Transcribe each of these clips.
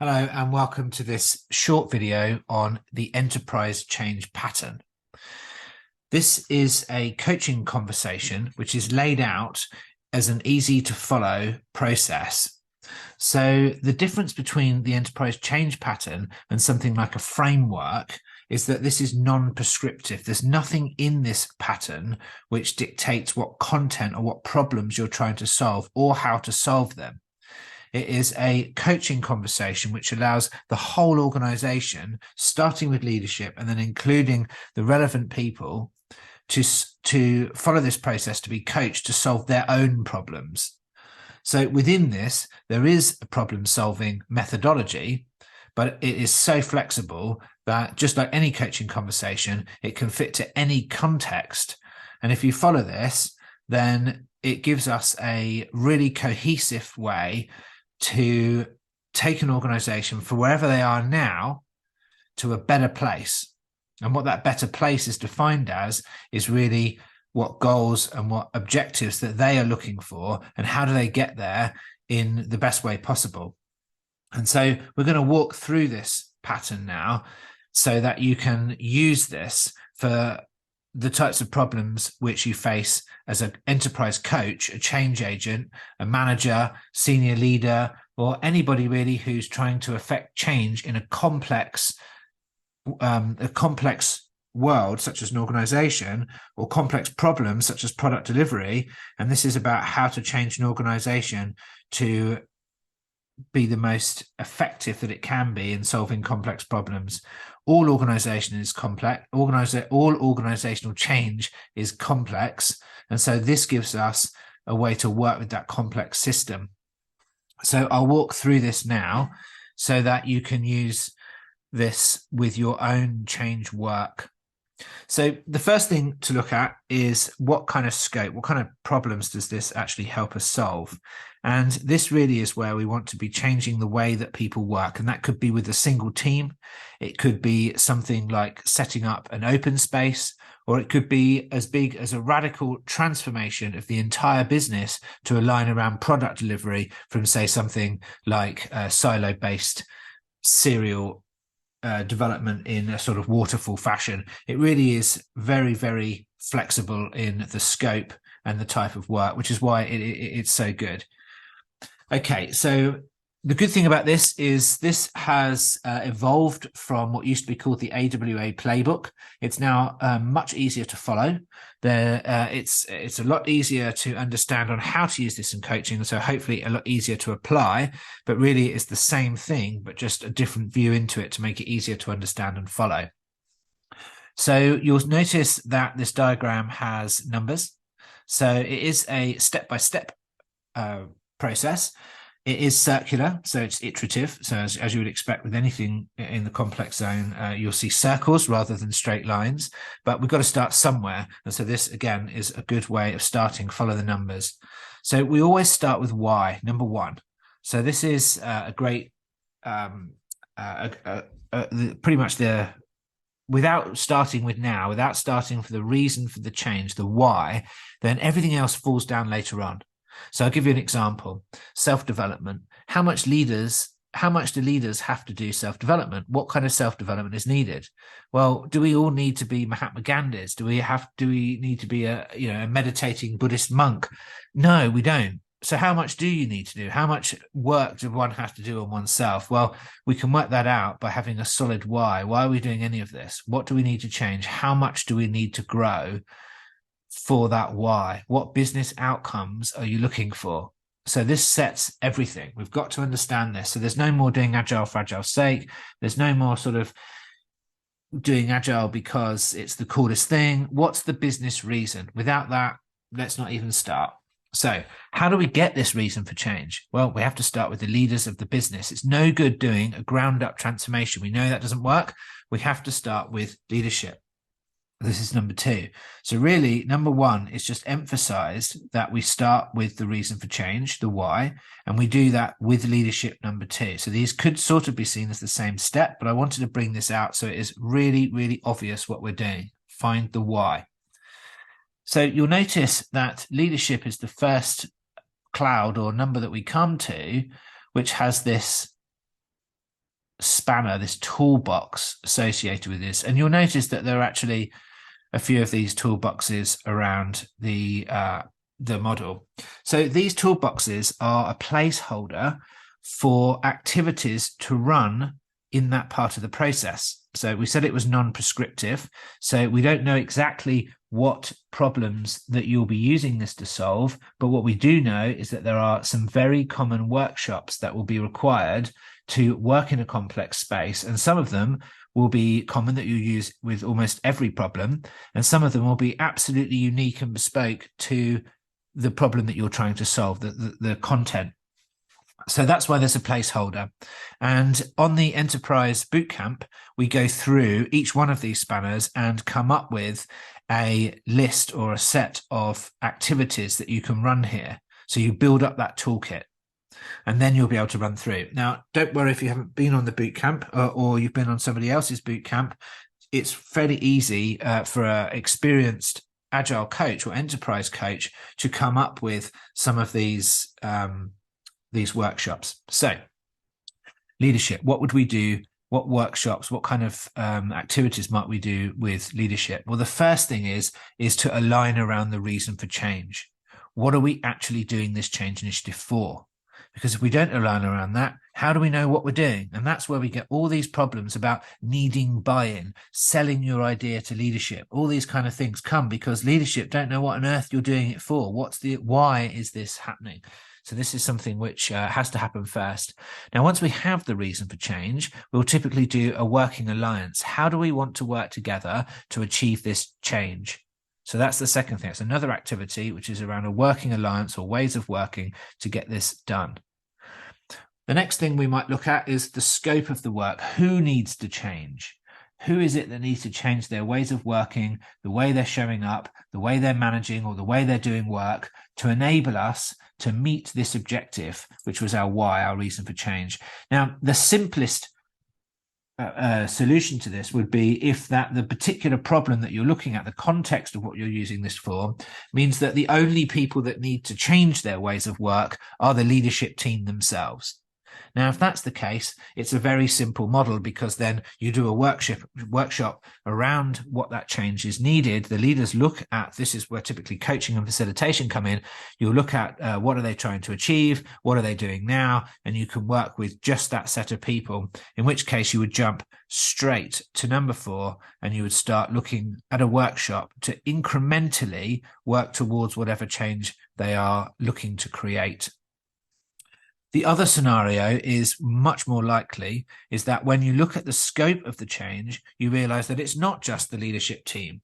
Hello and welcome to this short video on the enterprise change pattern. This is a coaching conversation which is laid out as an easy to follow process. So the difference between the enterprise change pattern and something like a framework is that this is non-prescriptive. There's nothing in this pattern which dictates what content or what problems you're trying to solve or how to solve them. It is a coaching conversation which allows the whole organization, starting with leadership and then including the relevant people, to follow this process, to be coached to solve their own problems. So within this, there is a problem-solving methodology, but it is so flexible that just like any coaching conversation, it can fit to any context. And if you follow this, then it gives us a really cohesive way to take an organization from wherever they are now to a better place. And what that better place is defined as is really what goals and what objectives that they are looking for and how do they get there in the best way possible. And so we're going to walk through this pattern now so that you can use this for the types of problems which you face as an enterprise coach, a change agent, a manager, senior leader, or anybody really who's trying to affect change in a complex world, such as an organization, or complex problems such as product delivery. And this is about how to change an organization to be the most effective that it can be in solving complex problems. All organization is complex. All organizational change is complex. And so this gives us a way to work with that complex system. So I'll walk through this now so that you can use this with your own change work. So the first thing to look at is what kind of scope, what kind of problems does this actually help us solve? And this really is where we want to be changing the way that people work. And that could be with a single team. It could be something like setting up an open space, or it could be as big as a radical transformation of the entire business to align around product delivery from, say, something like silo-based serial development in a sort of waterfall fashion. It really is very, very flexible in the scope and the type of work, which is why it's so good. Okay, so the good thing about this is this has evolved from what used to be called the AWA playbook. It's now much easier to follow. It's a lot easier to understand on how to use this in coaching, so hopefully a lot easier to apply, but really it's the same thing, but just a different view into it to make it easier to understand and follow. So you'll notice that this diagram has numbers. So it is a step-by-step process. It is circular, so it's iterative. So as you would expect with anything in the complex zone, you'll see circles rather than straight lines, but we've got to start somewhere. And so this, again, is a good way of starting. Follow the numbers. So we always start with why, number one. So this is a great, pretty much without starting with now, without starting for the reason for the change, the why, then everything else falls down later on. So I'll give you an example. Self-development. How much do leaders have to do self-development? What kind of self-development is needed? Well, do we all need to be Mahatma Gandhis? Do we need to be a meditating Buddhist monk? No, we don't. So how much do you need to do? How much work does one have to do on oneself? Well, we can work that out by having a solid why. Why are we doing any of this? What do we need to change? How much do we need to grow for that why? What business outcomes are you looking for? So this sets everything. We've got to understand this. So there's no more doing agile for agile's sake. There's no more sort of doing agile because it's the coolest thing. What's the business reason? Without that, let's not even start. So how do we get this reason for change? Well, we have to start with the leaders of the business. It's no good doing a ground up transformation. We know that doesn't work. We have to start with leadership. This is number two. So really, number one is just emphasized that we start with the reason for change, the why, and we do that with leadership, number two. So these could sort of be seen as the same step, but I wanted to bring this out so it is really, really obvious what we're doing. Find the why. So you'll notice that leadership is the first cloud or number that we come to, which has this spanner, this toolbox associated with this. And you'll notice that there are actually a few of these toolboxes around the model. So these toolboxes are a placeholder for activities to run in that part of the process. So we said it was non-prescriptive. So we don't know exactly what problems that you'll be using this to solve. But what we do know is that there are some very common workshops that will be required to work in a complex space. And some of them will be common that you use with almost every problem. And some of them will be absolutely unique and bespoke to the problem that you're trying to solve, the content. So that's why there's a placeholder. And on the Enterprise Bootcamp, we go through each one of these spanners and come up with a list or a set of activities that you can run here. So you build up that toolkit, and then you'll be able to run through. Now, don't worry if you haven't been on the bootcamp or you've been on somebody else's bootcamp. It's fairly easy for an experienced agile coach or enterprise coach to come up with some of these workshops. So leadership, what would we do? What workshops, what kind of activities might we do with leadership? Well, the first thing is to align around the reason for change. What are we actually doing this change initiative for? Because if we don't align around that, how do we know what we're doing? And that's where we get all these problems about needing buy-in, selling your idea to leadership. All these kind of things come because leadership don't know what on earth you're doing it for. Why is this happening? So this is something which has to happen first. Now, once we have the reason for change, we'll typically do a working alliance. How do we want to work together to achieve this change? So that's the second thing. It's another activity which is around a working alliance or ways of working to get this done. The next thing we might look at is the scope of the work. Who needs to change? Who is it that needs to change their ways of working, the way they're showing up, the way they're managing, or the way they're doing work to enable us to meet this objective, which was our why, our reason for change. Now, the simplest solution to this would be if the particular problem that you're looking at, the context of what you're using this for, means that the only people that need to change their ways of work are the leadership team themselves. Now, if that's the case, it's a very simple model because then you do a workshop around what that change is needed. The leaders look at, this is where typically coaching and facilitation come in. You'll look at what are they trying to achieve? What are they doing now? And you can work with just that set of people, in which case you would jump straight to number 4 and you would start looking at a workshop to incrementally work towards whatever change they are looking to create. The other scenario is much more likely, is that when you look at the scope of the change, you realize that it's not just the leadership team.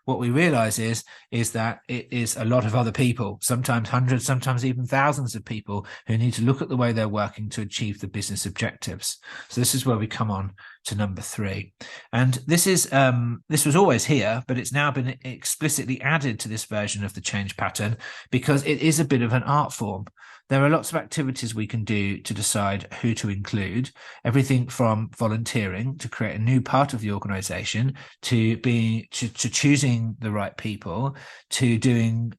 What we realize is that it is a lot of other people, sometimes hundreds, sometimes even thousands of people who need to look at the way they're working to achieve the business objectives. So this is where we come on to number 3. And this was always here, but it's now been explicitly added to this version of the change pattern because it is a bit of an art form. There are lots of activities we can do to decide who to include, everything from volunteering to create a new part of the organization to choosing the right people, to doing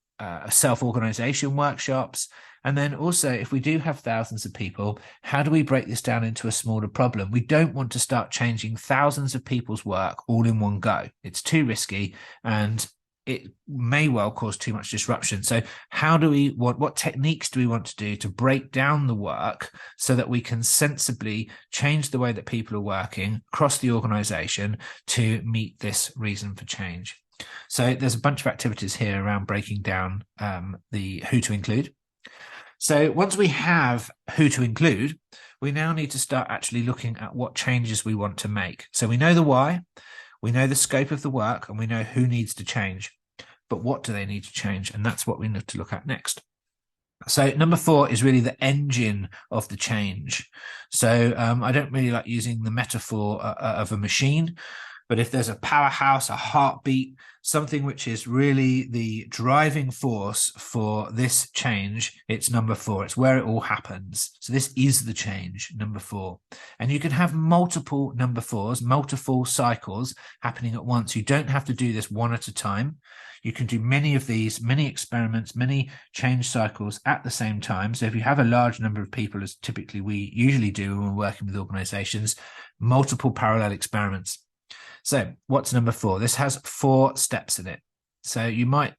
self-organization workshops. And then also, if we do have thousands of people, how do we break this down into a smaller problem? We don't want to start changing thousands of people's work all in one go. It's too risky and it may well cause too much disruption. So what techniques do we want to do to break down the work so that we can sensibly change the way that people are working across the organization to meet this reason for change? So there's a bunch of activities here around breaking down the who to include. So once we have who to include, we now need to start actually looking at what changes we want to make. So we know the why, we know the scope of the work, and we know who needs to change. But what do they need to change? And that's what we need to look at next. So number 4 is really the engine of the change. So I don't really like using the metaphor of a machine, but if there's a powerhouse, a heartbeat, something which is really the driving force for this change, it's number 4. It's where it all happens. So this is the change, number 4. And you can have multiple number 4s, multiple cycles happening at once. You don't have to do this one at a time. You can do many of these, many experiments, many change cycles at the same time. So if you have a large number of people, as typically we usually do when we're working with organizations, multiple parallel experiments. So what's number 4? This has 4 steps in it. So you might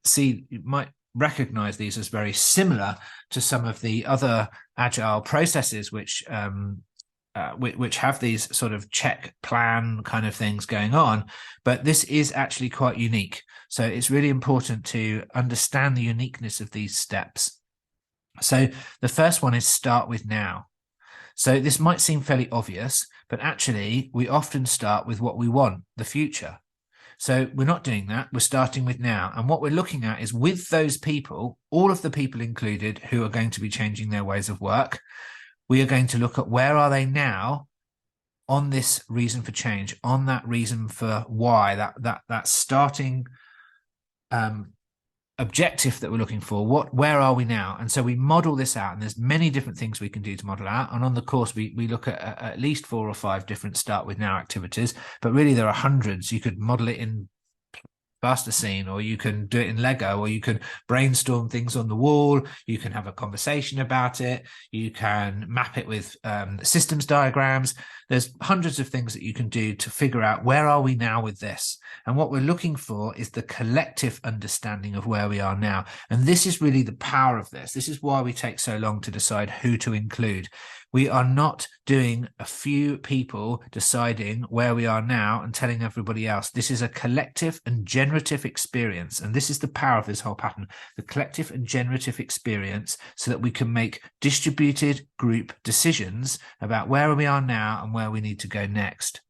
recognize these as very similar to some of the other agile processes which have these sort of check plan kind of things going on, but this is actually quite unique. So it's really important to understand the uniqueness of these steps. So the first one is start with now. So this might seem fairly obvious, but actually we often start with what we want, the future. So we're not doing that. We're starting with now. And what we're looking at is with those people, all of the people included who are going to be changing their ways of work, we are going to look at where are they now on this reason for change, on that reason for why, that starting objective that we're looking for. Where are we now? And so we model this out, and there's many different things we can do to model out. And on the course, we look at least 4 or 5 different start with now activities, but really there are hundreds. You could model it in Plasticine, or you can do it in Lego, or you can brainstorm things on the wall. You can have a conversation about it. You can map it with systems diagrams. There's hundreds of things that you can do to figure out where are we now with this. And what we're looking for is the collective understanding of where we are now. And this is really the power of this. This is why we take so long to decide who to include. We are not doing a few people deciding where we are now and telling everybody else. This is a collective and generative experience. And this is the power of this whole pattern, the collective and generative experience, so that we can make distributed group decisions about where we are now and where we need to go next.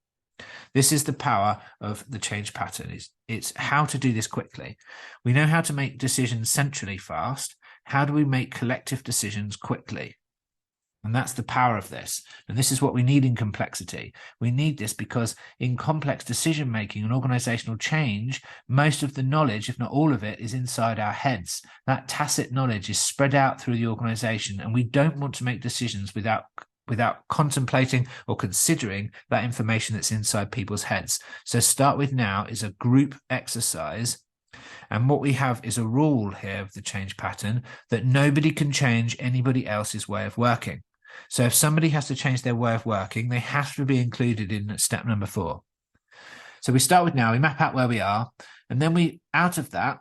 This is the power of the change pattern. It's how to do this quickly. We know how to make decisions centrally fast. How do we make collective decisions quickly? And that's the power of this. And this is what we need in complexity. We need this because in complex decision-making and organizational change, most of the knowledge, if not all of it, is inside our heads. That tacit knowledge is spread out through the organization, and we don't want to make decisions without contemplating or considering that information that's inside people's heads. So start with now is a group exercise. And what we have is a rule here of the change pattern that nobody can change anybody else's way of working. So if somebody has to change their way of working, they have to be included in step number 4. So we start with now, we map out where we are, and then out of that,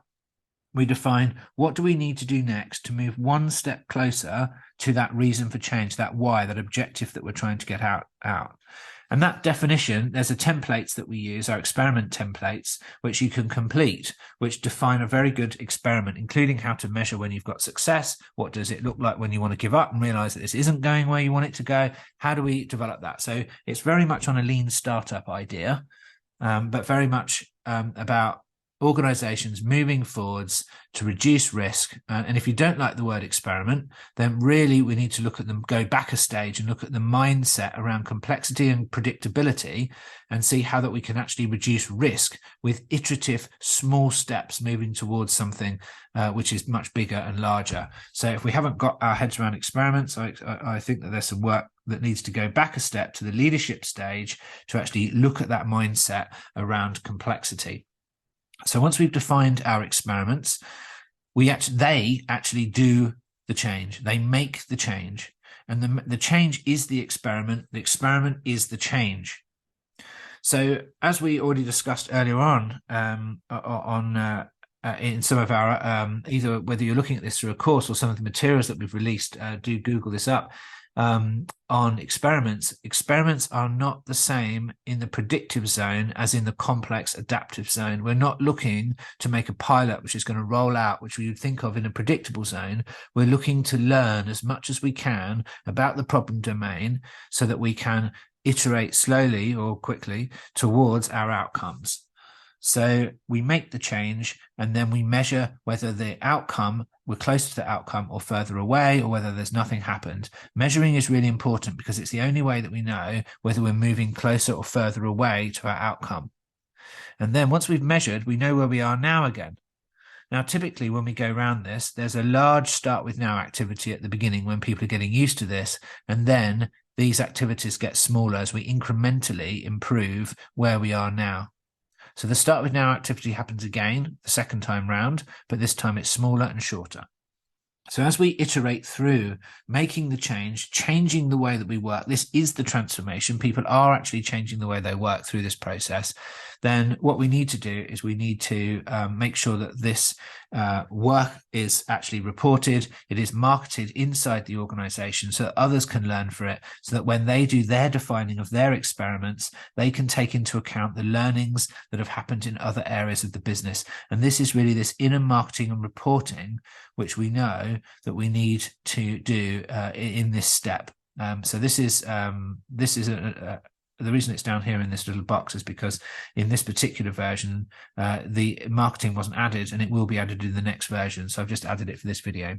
we define what do we need to do next to move one step closer to that reason for change, that why, that objective that we're trying to get out. And that definition, there's the templates that we use, our experiment templates, which you can complete, which define a very good experiment, including how to measure when you've got success. What does it look like when you want to give up and realize that this isn't going where you want it to go? How do we develop that? So it's very much on a lean startup idea, but very much about organizations moving forwards to reduce risk. And if you don't like the word experiment, then really we need to look at them, go back a stage and look at the mindset around complexity and predictability and see how that we can actually reduce risk with iterative small steps moving towards something which is much bigger and larger. So if we haven't got our heads around experiments, I think that there's some work that needs to go back a step to the leadership stage to actually look at that mindset around complexity. So once we've defined our experiments, they actually do the change. They make the change. And the change is the experiment. The experiment is the change. So as we already discussed earlier on in some of our, either whether you're looking at this through a course or some of the materials that we've released, do Google this up. On experiments are not the same in the predictive zone as in the complex adaptive zone. We're not looking to make a pilot which is going to roll out, which we would think of in a predictable zone. We're looking to learn as much as we can about the problem domain so that we can iterate slowly or quickly towards our outcomes. So we make the change and then we measure whether the outcome, we're closer to the outcome or further away, or whether there's nothing happened. Measuring is really important because it's the only way that we know whether we're moving closer or further away to our outcome. And then once we've measured, we know where we are now again. Now, typically when we go around this, there's a large start with now activity at the beginning when people are getting used to this. And then these activities get smaller as we incrementally improve where we are now. So the start with now activity happens again the second time round, but this time it's smaller and shorter. So as we iterate through making the change, changing the way that we work, this is the transformation. People are actually changing the way they work through this process. Then what we need to do is we need to make sure that this work is actually reported. It is marketed inside the organization so that others can learn from it, so that when they do their defining of their experiments, they can take into account the learnings that have happened in other areas of the business. And this is really this inner marketing and reporting, which we know that we need to do in this step. So this is the reason it's down here in this little box is because in this particular version, the marketing wasn't added, and it will be added in the next version. So I've just added it for this video.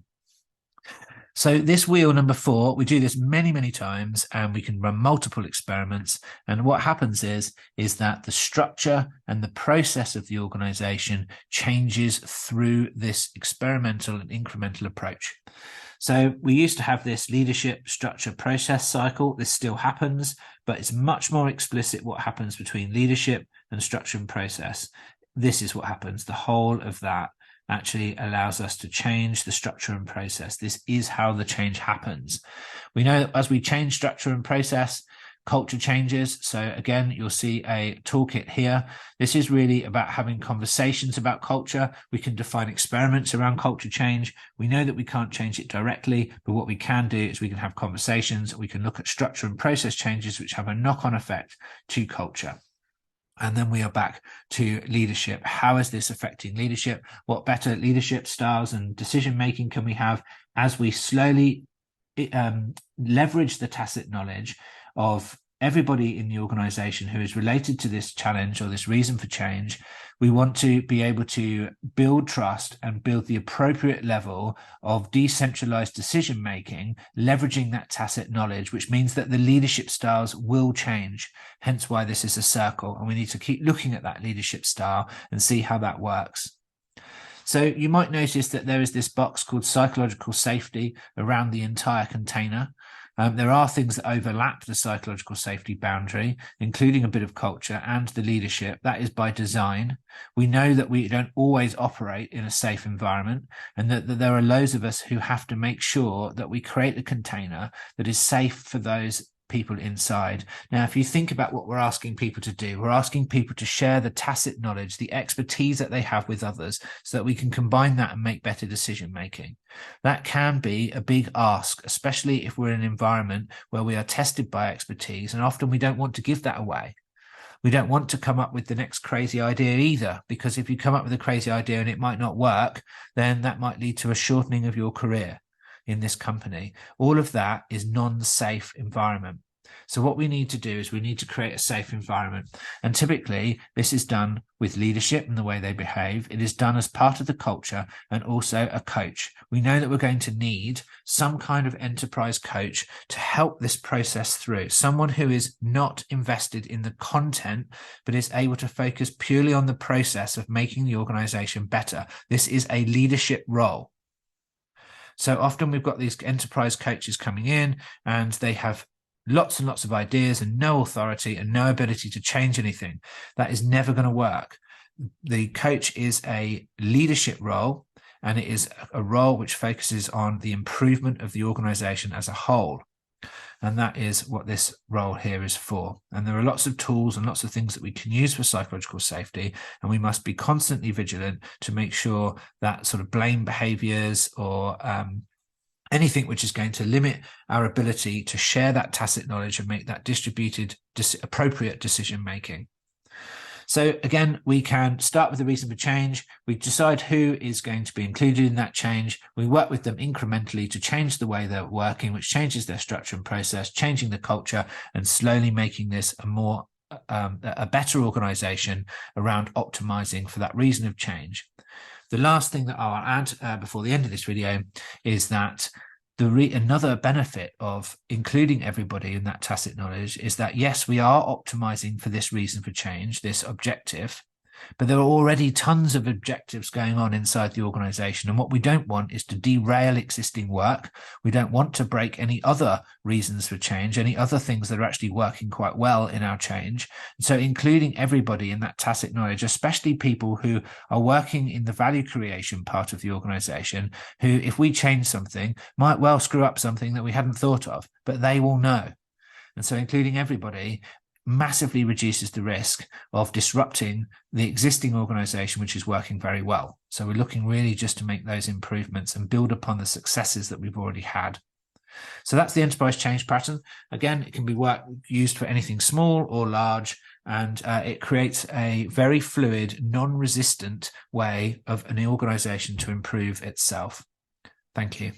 So this wheel number 4, we do this many, many times, and we can run multiple experiments. And what happens is that the structure and the process of the organization changes through this experimental and incremental approach. So we used to have this leadership, structure, process cycle. This still happens, but it's much more explicit what happens between leadership and structure and process. This is what happens. The whole of that actually allows us to change the structure and process. This is how the change happens. We know that as we change structure and process, culture changes. So again, you'll see a toolkit here. This is really about having conversations about culture. We can define experiments around culture change. We know that we can't change it directly, but what we can do is we can have conversations. We can look at structure and process changes, which have a knock-on effect to culture. And then we are back to leadership. How is this affecting leadership? What better leadership styles and decision-making can we have as we slowly leverage the tacit knowledge of everybody in the organization who is related to this challenge or this reason for change? We want to be able to build trust and build the appropriate level of decentralized decision making, leveraging that tacit knowledge, which means that the leadership styles will change. Hence why this is a circle, and we need to keep looking at that leadership style and see how that works. So you might notice that there is this box called psychological safety around the entire container. There are things that overlap the psychological safety boundary, including a bit of culture and the leadership. That is by design. We know that we don't always operate in a safe environment, and that there are loads of us who have to make sure that we create a container that is safe for those people inside. Now, if you think about what we're asking people to do, we're asking people to share the tacit knowledge, the expertise that they have with others, so that we can combine that and make better decision making. That can be a big ask, especially if we're in an environment where we are tested by expertise, and often we don't want to give that away. We don't want to come up with the next crazy idea either, because if you come up with a crazy idea and it might not work, then that might lead to a shortening of your career in this company. All of that is non-safe environment. So what we need to do is we need to create a safe environment. And typically this is done with leadership and the way they behave. It is done as part of the culture and also a coach. We know that we're going to need some kind of enterprise coach to help this process through. Someone who is not invested in the content, but is able to focus purely on the process of making the organization better. This is a leadership role. So often we've got these enterprise coaches coming in and they have lots and lots of ideas and no authority and no ability to change anything. That is never going to work. The coach is a leadership role, and it is a role which focuses on the improvement of the organization as a whole. And that is what this role here is for. And there are lots of tools and lots of things that we can use for psychological safety, and we must be constantly vigilant to make sure that sort of blame behaviors or anything which is going to limit our ability to share that tacit knowledge and make that distributed, appropriate decision making. So again, we can start with the reason for change. We decide who is going to be included in that change. We work with them incrementally to change the way they're working, which changes their structure and process, changing the culture, and slowly making this a better organization around optimizing for that reason of change. The last thing that I'll add before the end of this video is that another benefit of including everybody in that tacit knowledge is that, yes, we are optimizing for this reason for change, this objective, But there are already tons of objectives going on inside the organization. And what we don't want is to derail existing work. We don't want to break any other reasons for change, any other things that are actually working quite well in our change. So including everybody in that tacit knowledge, especially people who are working in the value creation part of the organization, who, if we change something, might well screw up something that we hadn't thought of, but they will know. And so including everybody massively reduces the risk of disrupting the existing organization, which is working very well. So we're looking really just to make those improvements and build upon the successes that we've already had. So that's the enterprise change pattern. Again, it can be used for anything small or large, and it creates a very fluid, non-resistant way of an organization to improve itself. Thank you.